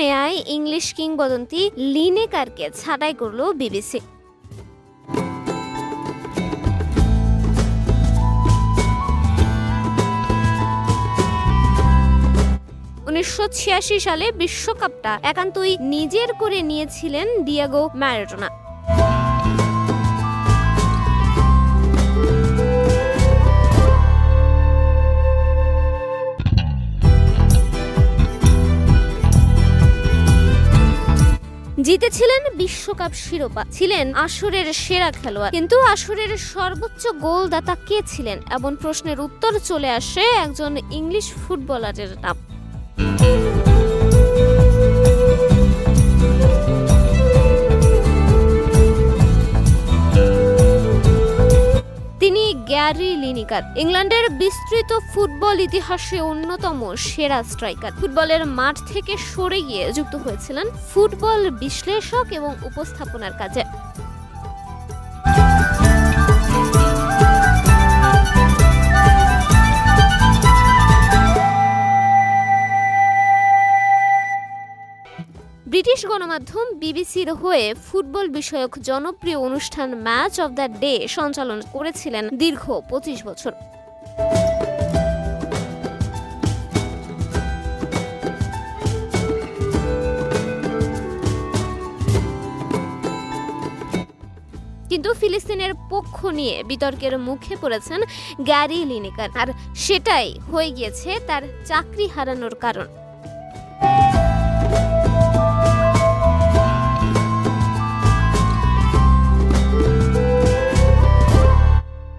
নেয় ইংলিশ কিংবদন্তি লিনেকারকে ছাঁটাই করল বিবিসি। 1986 সালে বিশ্বকাপটা একান্তই নিজের করে নিয়েছিলেন ডিয়েগো ম্যারাডোনা। জিতেছিলেন বিশ্বকাপ শিরোপা, ছিলেন আসরের সেরা খেলোয়াড়, কিন্তু আসরের সর্বোচ্চ গোলদাতা কে ছিলেন এমন প্রশ্নের উত্তর চলে আসে একজন ইংলিশ ফুটবলারের নাম। তিনি গ্যারি লিনেকার, ইংল্যান্ডের বিস্তৃত ফুটবল ইতিহাসে অন্যতম সেরা স্ট্রাইকার। ফুটবলের মাঠ থেকে সরে গিয়ে যুক্ত হয়েছিলেন ফুটবল বিশ্লেষক এবং উপস্থাপনার কাজে। ব্রিটিশ গণমাধ্যম বিবিসির হয়ে ফুটবল বিষয়ক জনপ্রিয় অনুষ্ঠান ম্যাচ অব দ্য ডে সঞ্চালন করেছিলেন দীর্ঘ 25 বছর। কিন্তু ফিলিস্তিনের পক্ষ নিয়ে বিতর্কের মুখে পড়েছেন গ্যারি লিনেকার, আর সেটাই হয়ে গিয়েছে তার চাকরি হারানোর কারণ।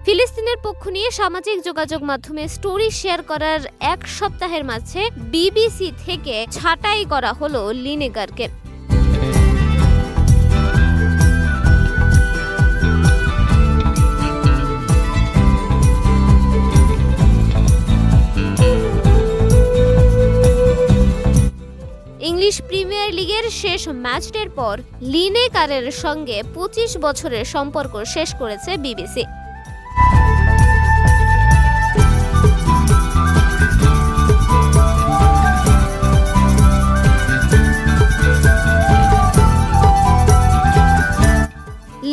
ফিলিস্তিনের পক্ষ নিয়ে সামাজিক যোগাযোগ মাধ্যমে স্টোরি শেয়ার করার এক সপ্তাহের মাঝে বিবিসি থেকে ছাঁটাই করা হলো লিনেকারকে। ইংলিশ প্রিমিয়ার লিগের শেষ ম্যাচটির পর লিনেকারের সঙ্গে 25 বছরের সম্পর্ক শেষ করেছে বিবিসি।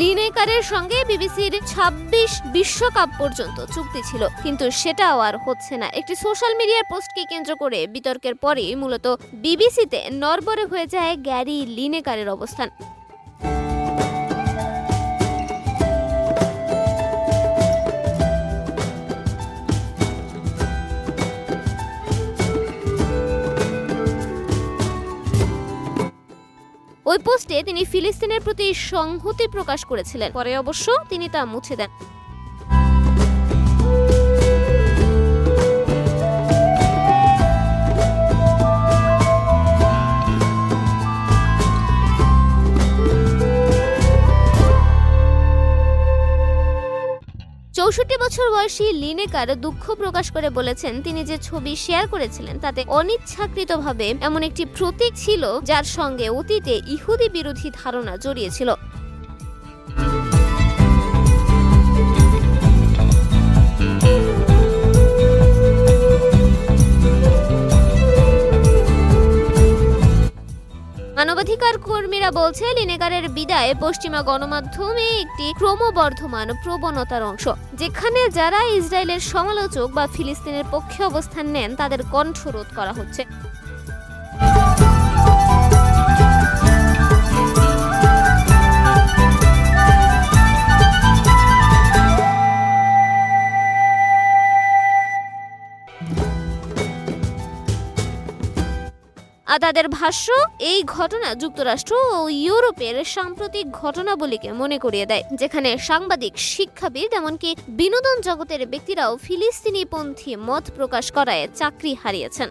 লিনেকারের সঙ্গে বিবিসির 26 বিশ্বকাপ পর্যন্ত চুক্তি ছিল, কিন্তু সেটাও আর হচ্ছে না। একটি সোশ্যাল মিডিয়ার পোস্টকে কেন্দ্র করে বিতর্কের পরেই মূলত বিবিসিতে নড়বড়ে হয়ে যায় গ্যারি লিনেকারের অবস্থান। ওই পোস্টে তিনি ফিলিস্তিনের প্রতি সংহতি প্রকাশ করেছিলেন, পরে অবশ্য তিনি তা মুছে দেন। 64 বছর বয়সী লিনেকার দুঃখ প্রকাশ করে বলেছেন, তিনি যে ছবি শেয়ার করেছিলেন তাতে অনিচ্ছাকৃতভাবে এমন একটি প্রতীক ছিল যার সঙ্গে অতীতে ইহুদি বিরোধী ধারণা জড়িয়ে ছিল। মানবাধিকার কর্মীরা বলছে, লিনেকারের বিদায় পশ্চিমা গণমাধ্যমে একটি ক্রমবর্ধমান প্রবণতার অংশ, যেখানে যারা ইসরায়েলের সমালোচক বা ফিলিস্তিনের পক্ষে অবস্থান নেন তাদের কণ্ঠ রোধ করা হচ্ছে। তাদের ভাষ্য, এই ঘটনা যুক্তরাষ্ট্র ও ইউরোপের সাম্প্রতিক ঘটনাবলীকে মনে করিয়ে দেয়, যেখানে সাংবাদিক, শিক্ষাবিদ, এমনকি বিনোদন জগতের ব্যক্তিরাও ফিলিস্তিনিপন্থী মত প্রকাশ করায় চাকরি হারিয়েছেন।